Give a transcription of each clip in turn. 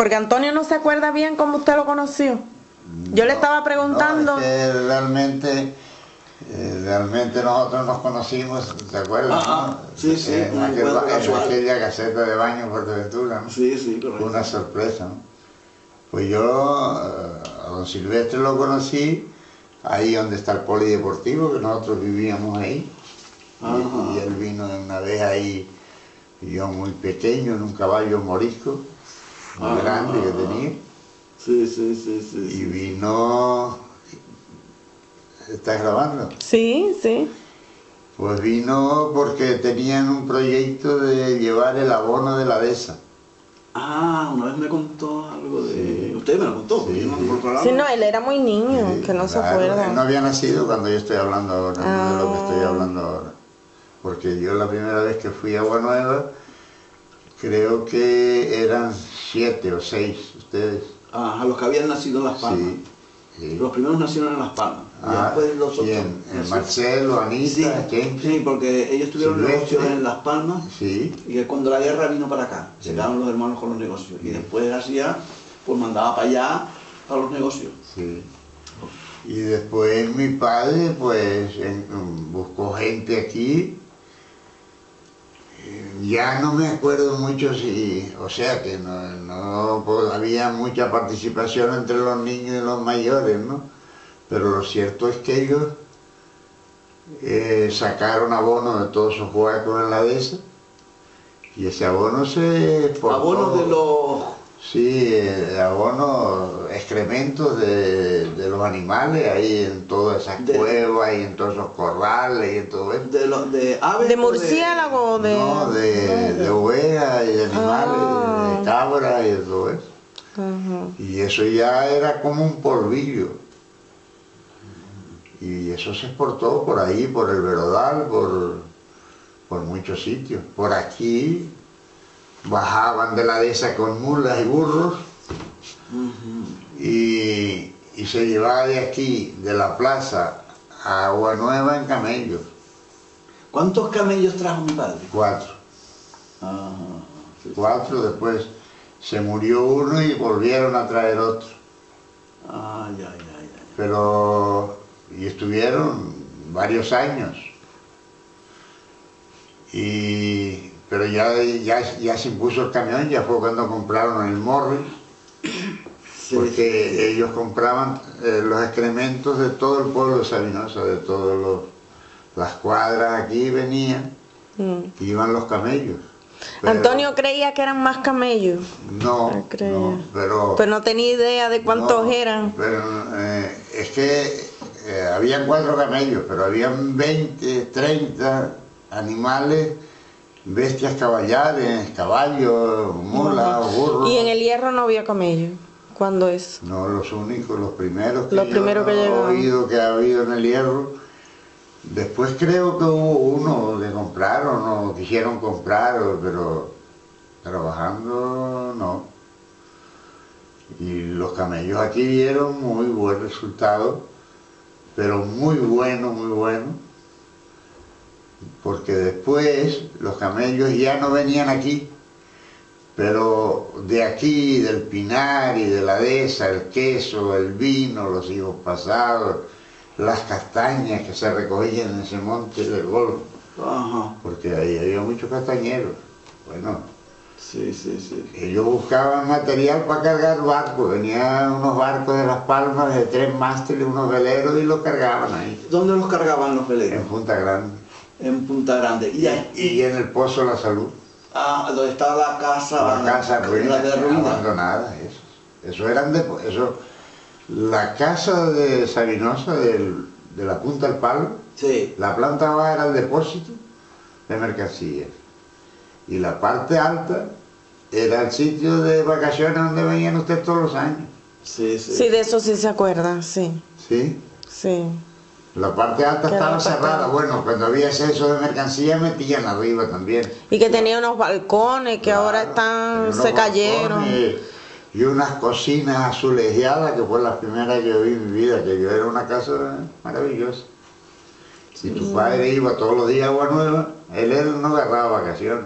Porque Antonio no se acuerda bien cómo usted lo conoció. Yo le estaba preguntando. No, es que realmente nosotros nos conocimos, ¿te acuerdas? ¿No? Sí, sí. En aquella caseta de baño Fuerteventura, ¿no? Sí, sí, correcto. Fue una sorpresa, ¿no? Pues yo a don Silvestre lo conocí ahí donde está el polideportivo, que nosotros vivíamos ahí. Y él vino una vez ahí, yo muy pequeño, en un caballo morisco, muy grande que tenía. Sí. Y vino... ¿Estás grabando? Sí, sí. Pues vino porque tenían un proyecto de llevar el abono de la dehesa. Una vez me contó algo de... Sí. Usted me lo contó. Sí, sí, no, él era muy niño, que no se acuerda. Él no había nacido cuando yo estoy hablando ahora, no de lo que estoy hablando ahora. Porque yo la primera vez que fui a Agua Nueva, creo que eran 7 o 6 ustedes. Los que habían nacido en Las Palmas. Sí. Los primeros nacieron en Las Palmas. Después los otros. ¿Quién? Marcelo, Anita, James. Sí, porque ellos tuvieron negocios en Las Palmas. Sí. Y que cuando la guerra vino para acá, se quedaron los hermanos con los negocios. Y después hacía, pues mandaba para allá a los negocios. Sí. Y después mi padre, pues, buscó gente aquí. Ya no me acuerdo mucho si, o sea que no había mucha participación entre los niños y los mayores, ¿no? Pero lo cierto es que ellos sacaron abono de todos esos huecos en la dehesa y ese abono se exportó. ¿Abono de los...? Sí, abono, excrementos de los animales ahí en todas esas cuevas y en todos esos corrales y en todo eso. ¿De aves? ¿De murciélago? No, de ovejas y de animales, de cabras y de todo eso. Y eso ya era como un polvillo. Y eso se exportó por ahí, por el Verodal, por muchos sitios. Por aquí bajaban de la dehesa con mulas y burros y se llevaba de aquí, de la plaza a Agua Nueva en camellos. ¿Cuántos camellos trajo mi padre? 4. 4, después se murió uno y volvieron a traer otro. Pero, y estuvieron varios años. Pero ya se impuso el camión, ya fue cuando compraron el Morris, porque ellos compraban los excrementos de todo el pueblo de Sabinosa, de todas las cuadras aquí venían, iban los camellos. Antonio creía que eran más camellos. No, pero no tenía idea de cuántos eran. Pero es que habían 4 camellos, pero habían 20, 30 animales, bestias caballares, caballos, mulas, burros. ¿Y en el Hierro no había camellos? ¿Cuándo es? No, los únicos, los primeros que he oído que ha habido en el Hierro. Después creo que hubo uno que compraron o quisieron comprar, pero trabajando no. Y los camellos aquí dieron muy buen resultado, pero muy bueno, porque después los camellos ya no venían aquí, pero de aquí, del Pinar y de la dehesa, el queso, el vino, los higos pasados, las castañas que se recogían en ese monte del Golfo, porque ahí había muchos castañeros. Bueno, ellos buscaban material para cargar barcos, venían unos barcos de Las Palmas de 3 mástiles, unos veleros, y los cargaban ahí. ¿Dónde los cargaban los veleros? En Punta Grande. En Punta Grande. Y en el Pozo La Salud. Donde estaba la casa. La casa abandonada, eso eran la casa de Sabinosa, de la Punta del Palo, la planta baja era el depósito de mercancías y la parte alta era el sitio de vacaciones donde venían ustedes todos los años. Sí, de eso sí se acuerda, sí. ¿Sí? Sí. La parte alta estaba cerrada, bueno, cuando había exceso de mercancía metían arriba también. Y que tenía unos balcones que ahora se cayeron. Y unas cocinas azulejeadas, que fue la primera que yo vi en mi vida, que yo era una casa maravillosa. Si tu padre iba todos los días a Agua Nueva, él no agarraba vacaciones.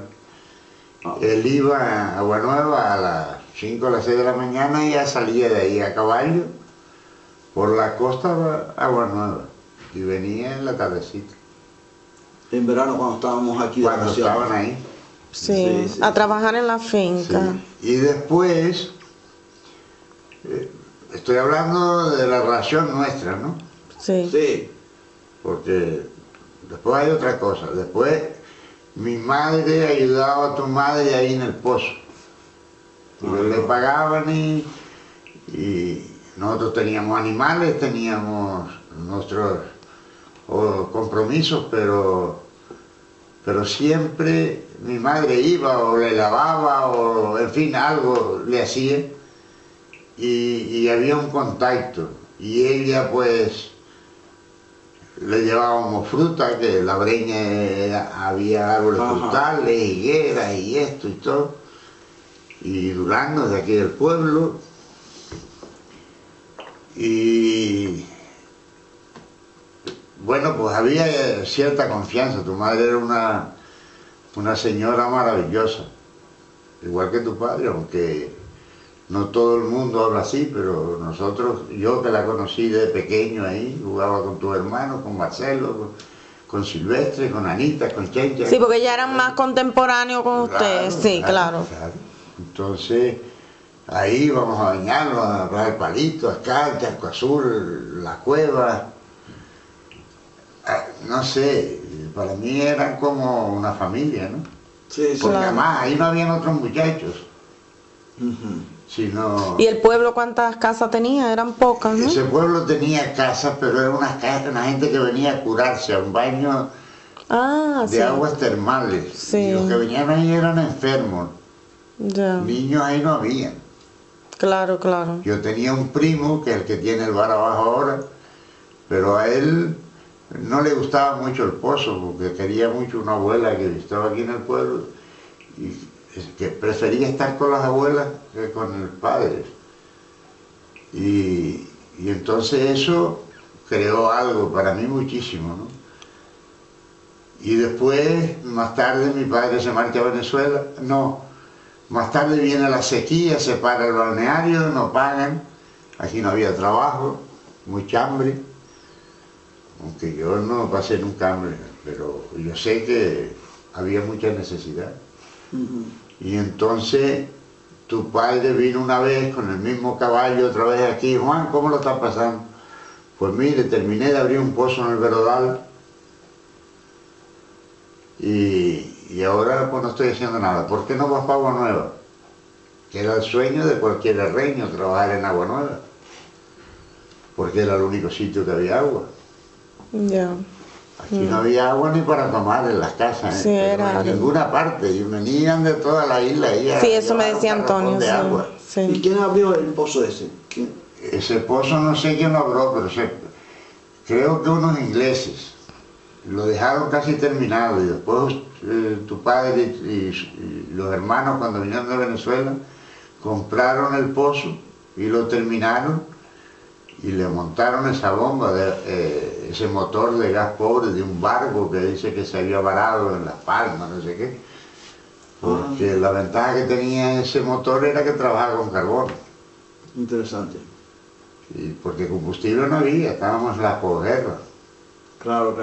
Él iba a Agua Nueva 5 o las 6 de la mañana y ya salía de ahí a caballo por la costa a Agua Nueva y venía en la tardecita. En verano cuando estábamos aquí de Cuando vacaciones. estaban ahí. Sí, Sí, a sí. trabajar en la finca. Sí. Y después, estoy hablando de la relación nuestra, ¿no? Sí. Sí. Porque después hay otra cosa. Después mi madre ayudaba a tu madre ahí en el pozo. Porque le pagaban y nosotros teníamos animales, teníamos nuestros compromisos, pero siempre mi madre iba o le lavaba o en fin algo le hacía y había un contacto y ella pues le llevábamos fruta, que la breña había árboles frutales, higueras y esto y todo, y duraznos de aquí del pueblo, y bueno, pues había cierta confianza. Tu madre era una señora maravillosa, igual que tu padre, aunque no todo el mundo habla así, pero nosotros, yo que la conocí de pequeño ahí, jugaba con tus hermanos, con Marcelo, con Silvestre, con Anita, con Chencha. Sí, porque ya eran más contemporáneos con ustedes, sí, claro. Entonces, ahí íbamos a bañarnos, a agarrar el palito, acá, el Charco Azul, la cueva. No sé, para mí eran como una familia, ¿no? Sí, sí. Porque Claro. además ahí no habían otros muchachos, sino... ¿Y el pueblo cuántas casas tenía? Eran pocas, ¿no? Ese pueblo tenía casas, pero era una gente que venía a curarse a un baño Ah, de sí. aguas termales. Sí. Y los que venían ahí eran enfermos, Ya. niños ahí no había. Claro, claro. Yo tenía un primo, que es el que tiene el bar abajo ahora, pero a él no le gustaba mucho el pozo, porque quería mucho una abuela que estaba aquí en el pueblo, y que prefería estar con las abuelas que con el padre. Y entonces eso creó algo para mí muchísimo, ¿no? Y después, más tarde, mi padre se marcha a Venezuela. No, más tarde viene la sequía, se para el balneario, no pagan. Aquí no había trabajo, mucha hambre. Aunque yo no pasé nunca hambre, pero yo sé que había mucha necesidad. Y entonces tu padre vino una vez con el mismo caballo otra vez aquí. Juan, ¿cómo lo está pasando? Pues mire, terminé de abrir un pozo en el Verodal y ahora pues no estoy haciendo nada. ¿Por qué no vas para Agua Nueva? Que era el sueño de cualquier herreño, trabajar en Agua Nueva, porque era el único sitio que había agua. Ya. Aquí no había agua ni para tomar en las casas, Sí, pero era- en ninguna parte, y venían de toda la isla. Sí, eso me decía Antonio. De agua. Sí. ¿Y Sí. quién abrió el pozo ese? ¿Quién? Ese pozo no sé quién lo abrió, pero creo que unos ingleses lo dejaron casi terminado, y después tu padre y los hermanos, cuando vinieron de Venezuela, compraron el pozo y lo terminaron y le montaron esa bomba, ese motor de gas pobre de un barco que dice que se había varado en Las Palmas, no sé qué, porque la ventaja que tenía ese motor era que trabajaba con carbón. Interesante. Y porque combustible no había, estábamos en la posguerra. Claro.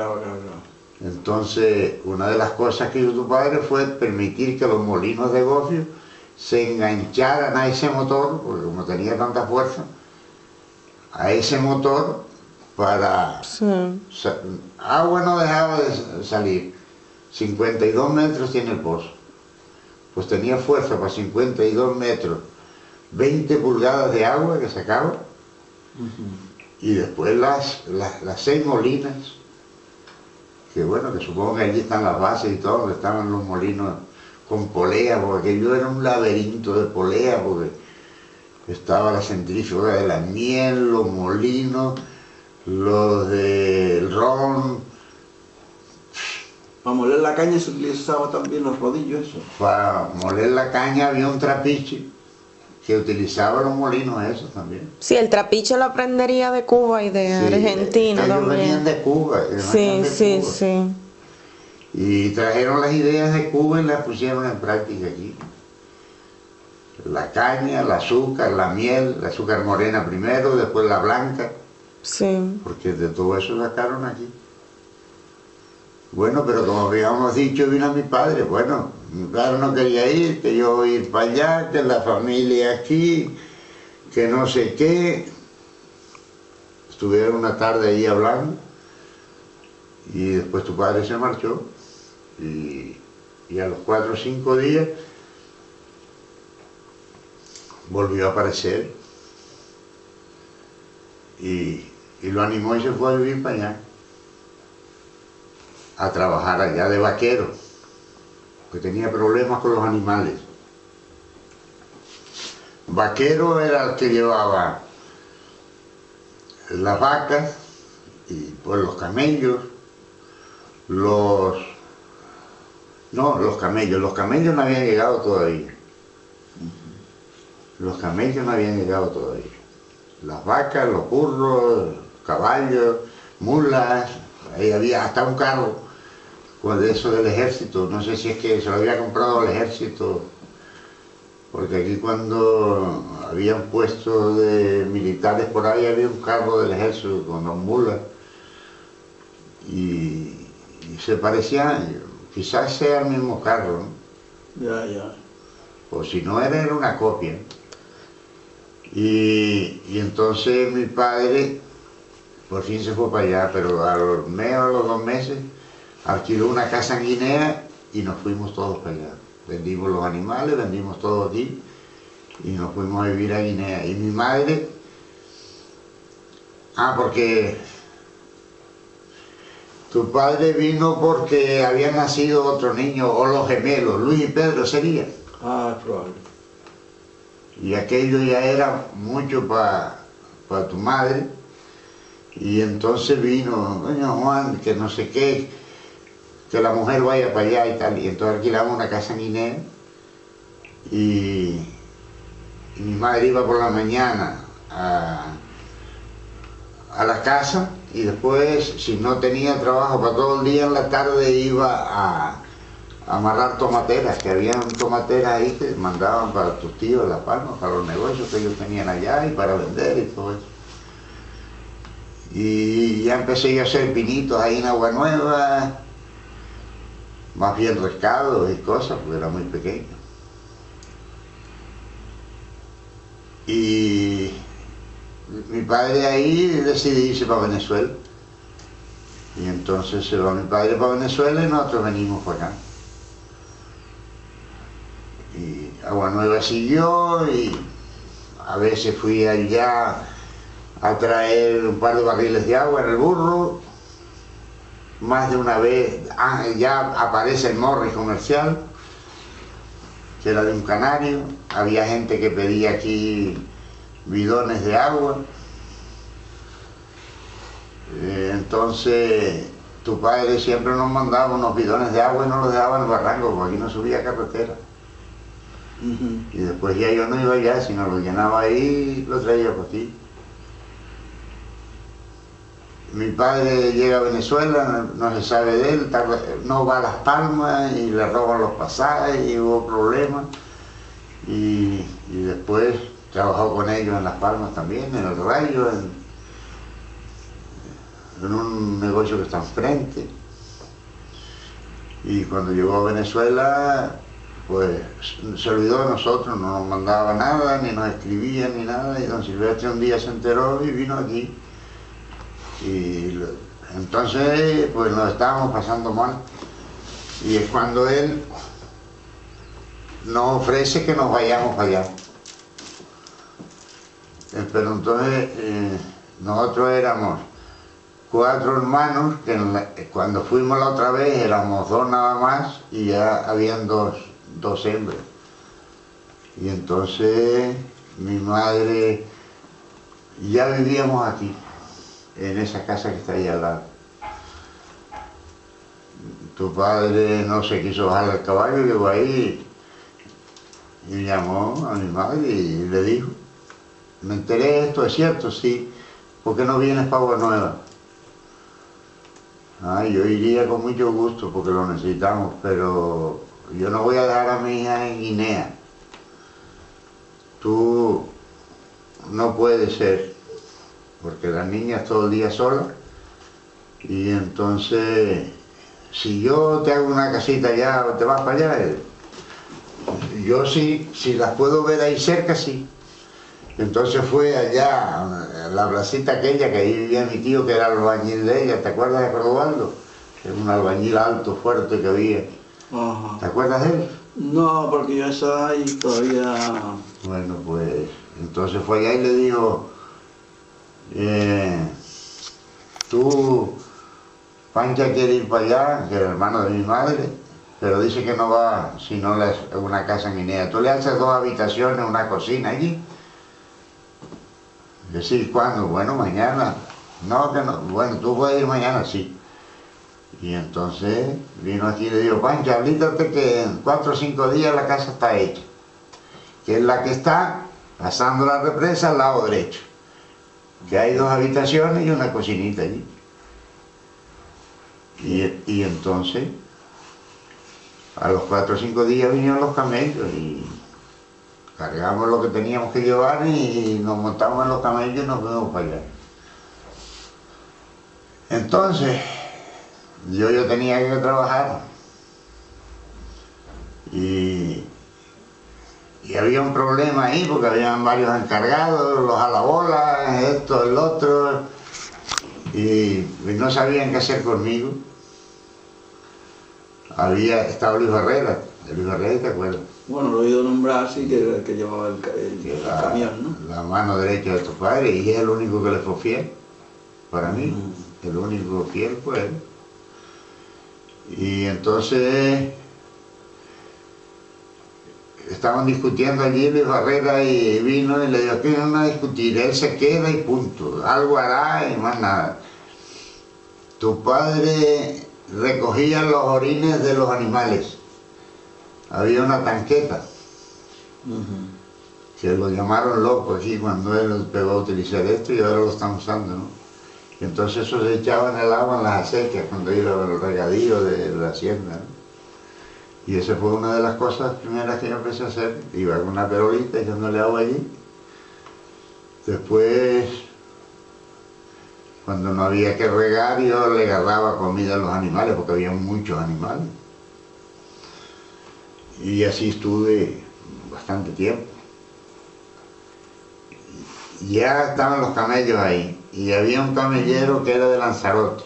Entonces, una de las cosas que hizo tu padre fue permitir que los molinos de gofio se engancharan a ese motor, porque como tenía tanta fuerza, a ese motor para... Sí. Agua no dejaba de salir. 52 metros tiene el pozo. Pues tenía fuerza para 52 metros, 20 pulgadas de agua que sacaba. Y después las 6 molinas, que bueno, que supongo que allí están las bases y todo, donde estaban los molinos con polea, porque aquello era un laberinto de polea, porque estaba la centrífuga de la miel, los molinos, los del ron. Para moler la caña se utilizaba también los rodillos, eso. Para moler la caña había un trapiche que utilizaba los molinos esos también. Sí, el trapiche lo aprendería de Cuba y de Sí, Argentina ellos venían también. de Cuba. Sí, sí, sí. Y trajeron las ideas de Cuba y las pusieron en práctica aquí. La caña, el azúcar, la miel, el azúcar morena primero, después la blanca, Sí. porque de todo eso sacaron aquí. Bueno, pero como habíamos dicho, vino mi padre. Bueno, mi padre no quería ir, que yo ir para allá, que la familia aquí, que no sé qué. Estuvieron una tarde ahí hablando y después tu padre se marchó y a los 4 o 5 días volvió a aparecer y lo animó y se fue a vivir para allá, a trabajar allá de vaquero, que tenía problemas con los animales. Vaquero era el que llevaba las vacas y pues los camellos, los camellos no habían llegado todavía. Los camellos no habían llegado todavía. Las vacas, los burros, caballos, mulas, ahí había hasta un carro de eso del ejército, no sé si es que se lo había comprado el ejército, porque aquí cuando habían puestos de militares por ahí había un carro del ejército con dos mulas y se parecían, quizás sea el mismo carro, ¿no? Ya. O si no era una copia. Y entonces mi padre por fin se fue para allá, pero a los 2 meses alquiló una casa en Guinea y nos fuimos todos para allá. Vendimos los animales, vendimos todo aquí y nos fuimos a vivir a Guinea. Y mi madre, porque tu padre vino porque había nacido otro niño, o los gemelos, Luis y Pedro sería. Ah, es probable. Y aquello ya era mucho para tu madre. Y entonces vino, doña Juan, que no sé qué, que la mujer vaya para allá y tal. Y entonces alquilamos una casa en Guinea. Y mi madre iba por la mañana a la casa y después, si no tenía trabajo para todo el día, en la tarde iba a amarrar tomateras, que habían tomateras ahí que mandaban para tus tíos Las Palmas, para los negocios que ellos tenían allá y para vender y todo eso. Y ya empecé yo a hacer pinitos ahí en Agua Nueva, más bien rescados y cosas, porque era muy pequeño. Y mi padre ahí decidió irse para Venezuela. Y entonces se va mi padre para Venezuela y nosotros venimos para acá. Y Agua Nueva siguió y a veces fui allá a traer un par de barriles de agua en el burro. Más de una vez, ya aparece el Morris comercial, que era de un canario. Había gente que pedía aquí bidones de agua. Entonces tu padre siempre nos mandaba unos bidones de agua y nos los dejaba en el barranco, porque aquí no subía carretera. Y después ya yo no iba allá, sino lo llenaba ahí y lo traía por aquí. Mi padre llega a Venezuela, no se sabe de él, no va a Las Palmas y le roban los pasajes y hubo problemas. Y después trabajó con ellos en Las Palmas también, en el Rayo, en un negocio que está enfrente. Y cuando llegó a Venezuela, pues se olvidó de nosotros, no nos mandaba nada, ni nos escribía, ni nada. Y don Silvestre un día se enteró y vino aquí. Y entonces pues nos estábamos pasando mal. Y es cuando él nos ofrece que nos vayamos para allá. Pero entonces nosotros éramos 4 hermanos, que cuando fuimos la otra vez éramos 2 nada más y ya habían dos hembras. Y entonces mi madre, ya vivíamos aquí, en esa casa que está ahí al lado. Tu padre no se quiso bajar del caballo, llegó ahí y llamó a mi madre y le dijo, me enteré de esto, ¿es cierto? Sí. ¿Por qué no vienes para Agua Nueva? Yo iría con mucho gusto porque lo necesitamos, pero yo no voy a dejar a mi hija en Guinea. tú no puedes ser, porque la niña es todo el día sola, y entonces, si yo te hago una casita allá, te vas para allá, yo sí, si las puedo ver ahí cerca, sí. Entonces fue allá, la placita aquella que ahí vivía mi tío, que era el albañil de ella, ¿te acuerdas de Cordobaldo? Era un albañil alto, fuerte que había. Ajá. ¿Te acuerdas de él? No, porque yo estaba ahí todavía... Bueno, pues, entonces fue allá y le dijo, tú, Pancha quiere ir para allá, que era hermano de mi madre, pero dice que no va si no le hace una casa en Guinea. Tú le haces 2 habitaciones, una cocina allí. Decir, ¿cuándo? Bueno, mañana. No, que no. Bueno, tú puedes ir mañana, sí. Y entonces vino aquí y le dijo, Pancha, hablítate que en 4 o 5 días la casa está hecha. Que es la que está pasando la represa al lado derecho. Que hay 2 habitaciones y una cocinita allí. Y entonces, a los 4 o 5 días vinieron los camellos y cargamos lo que teníamos que llevar y nos montamos en los camellos y nos fuimos para allá. Entonces, yo tenía que trabajar y había un problema ahí porque habían varios encargados, los alabolas, esto, el otro, y no sabían qué hacer conmigo. Estaba Luis Barrera, ¿te acuerdas? Bueno, lo he oído nombrar, sí, que llevaba el camión, ¿no? La mano derecha de tus padres, y es el único que le fue fiel, para mí, el único fiel fue él. Y entonces estaban discutiendo allí Luis Barrera y vino y le dijo, aquí no van a discutir, él se queda y punto, algo hará y más nada. Tu padre recogía los orines de los animales. Había una tanqueta, que lo llamaron loco aquí cuando él pegó a utilizar esto y ahora lo están usando, ¿no? Y entonces eso se echaba en el agua en las acequias cuando iba al regadío de la hacienda, ¿no? Y esa fue una de las cosas primeras que yo empecé a hacer. Iba con una perolita echándole agua allí. Después, cuando no había que regar, yo le agarraba comida a los animales, porque había muchos animales. Y así estuve bastante tiempo. Ya estaban los camellos ahí, y había un camellero que era de Lanzarote,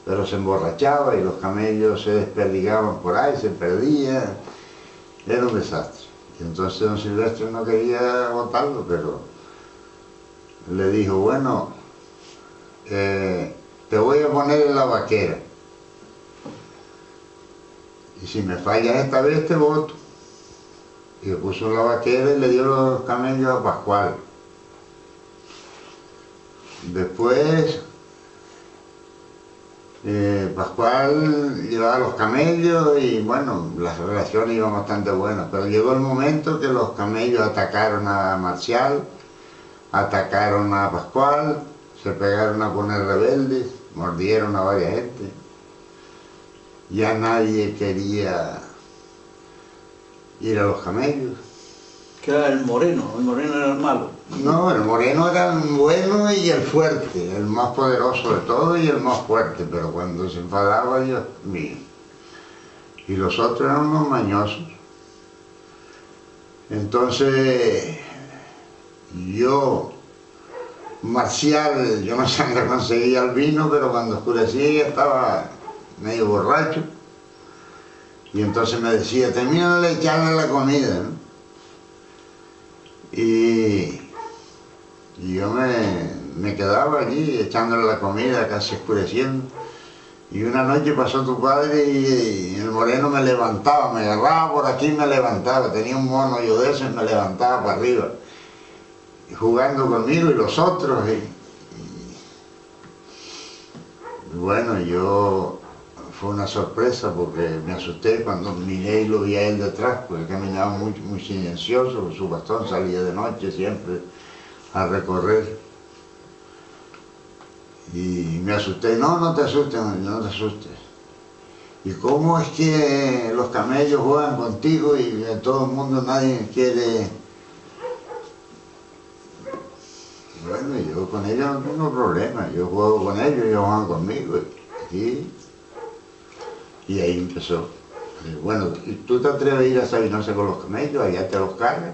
pero se emborrachaba y los camellos se desperdigaban por ahí, se perdían, era un desastre. Y entonces don Silvestre no quería botarlo, pero le dijo, bueno, te voy a poner en la vaquera, y si me fallas esta vez te voto. Y le puso en la vaquera y le dio los camellos a Pascual. Después Pascual llevaba los camellos y bueno, las relaciones iban bastante buenas, pero llegó el momento que los camellos atacaron a Marcial, atacaron a Pascual, se pegaron a poner rebeldes, mordieron a varias gente. Ya nadie quería ir a los camellos. Que era el moreno era el malo. No, el moreno era el bueno y el fuerte, el más poderoso de todos y el más fuerte, pero cuando se enfadaba, Dios mío. Y los otros eran unos mañosos. Entonces, Marcial, yo no sé dónde conseguía el vino, pero cuando oscurecía ya estaba medio borracho. Y entonces me decía, termina de echarle la comida, ¿no? Y yo me quedaba allí echándole la comida, casi oscureciendo. Y una noche pasó tu padre y el moreno me levantaba, me agarraba por aquí y me levantaba. Tenía un mono yo de eso y me levantaba para arriba. Y jugando conmigo y los otros. Y bueno, fue una sorpresa porque me asusté cuando miré y lo vi a él detrás, porque caminaba muy, muy silencioso, su bastón salía de noche siempre a recorrer. Y me asusté, no te asustes, no te asustes. ¿Y cómo es que los camellos juegan contigo y en todo el mundo nadie quiere yo con ellos no tengo problema, yo juego con ellos, ellos juegan conmigo. Y ahí empezó. Bueno, ¿tú te atreves a ir a Sabinosa con los camellos? Allá te los cargas,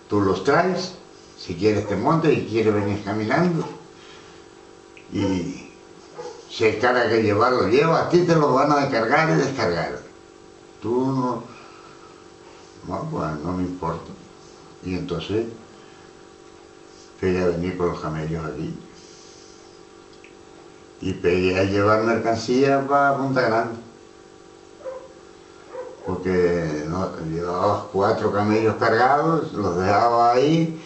tú los traes, si quieres te montas y quieres venir caminando. Y si hay cara que llevarlo, lleva, a ti te los van a descargar y descargar. Tú no, pues no me importa. Y entonces pegué a venir con los camellos aquí. Y pegué a llevar mercancía para Punta Grande. Porque no, llevaba 4 camellos cargados, los dejaba ahí,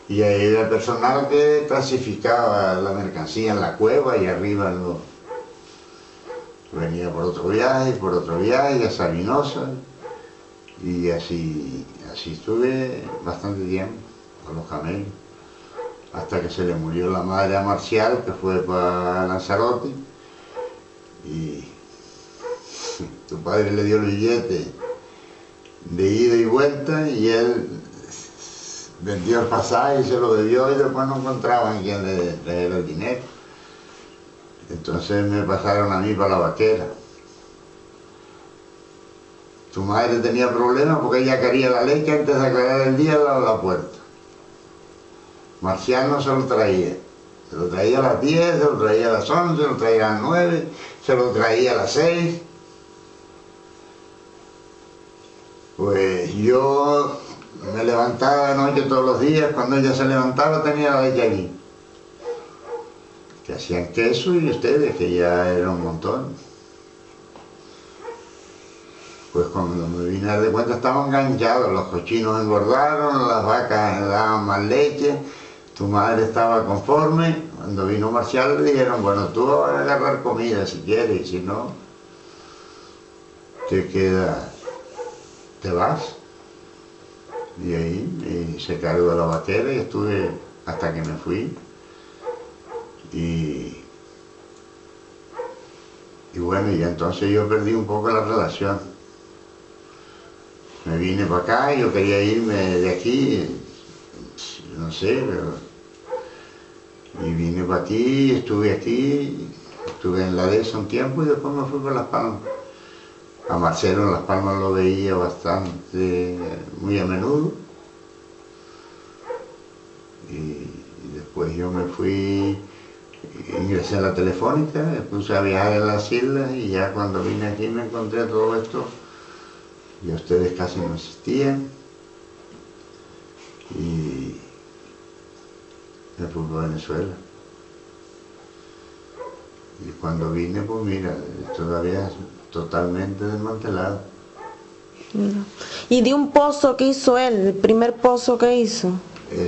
y ahí era el personal que clasificaba la mercancía en la cueva y arriba venía por otro viaje, a Sabinosa, y así estuve bastante tiempo con los camellos, hasta que se le murió la madre a Marcial, que fue para Lanzarote, y tu padre le dio el billete de ida y vuelta y él vendió el pasaje y se lo debió y después no encontraban quien le trajera el dinero. Entonces me pasaron a mí para la vaquera. Tu madre tenía problemas porque ella quería la leche antes de aclarar el día al lado de la puerta. Marcial no se lo traía. Se lo traía a las 10, se lo traía a las 11, se lo traía a las 9, se lo traía a las 6. Pues yo me levantaba de noche todos los días, cuando ella se levantaba tenía la leche allí. Que hacían queso y ustedes, que ya era un montón. Pues cuando me vine a dar de cuenta estaban enganchados, los cochinos engordaron, las vacas daban más leche, tu madre estaba conforme. Cuando vino Marcial le dijeron, bueno, tú vas a agarrar comida si quieres, y si no, te queda, te vas. Y ahí se cargó la vaquera y estuve hasta que me fui. Y bueno, y entonces yo perdí un poco la relación. Me vine para acá, yo quería irme de aquí, no sé, pero... Y vine para aquí, estuve en la dehesa un tiempo y después me fui para Las Palmas. A Marcelo en Las Palmas lo veía bastante, muy a menudo. Y después yo me fui, ingresé a la Telefónica, me puse a viajar en las islas y ya cuando vine aquí me encontré todo esto. Y ustedes casi no existían. Y me fui a Venezuela. Y cuando vine, pues mira, todavía totalmente desmantelado. ¿Y de un pozo que hizo él, el primer pozo que hizo?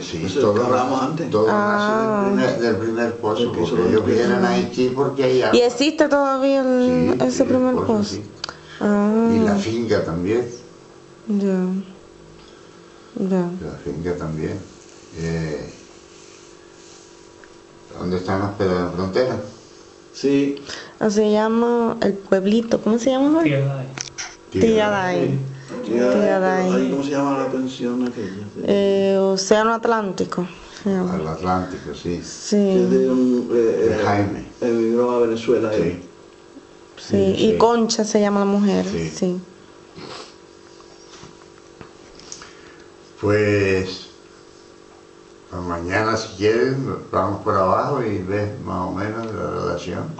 Sí, Eso todo, que hablamos antes. todo nace del primer pozo, porque ellos vienen a Haití porque hay agua. ¿Y existe todavía ese primer pozo? Sí. Ah, Y la finca también. ya. La finca también. ¿Dónde están las pedas de frontera? Sí. Se llama el pueblito, ¿cómo se llama? Tilladay. Ahí, ¿cómo se llama la pensión aquella? Océano Atlántico. Se llama. Al Atlántico, sí. Sí. De Jaime. Emigró a Venezuela. Sí. Sí. Y Concha se llama la mujer. Sí. Sí. Pues mañana si quieres vamos por abajo y ves más o menos la relación.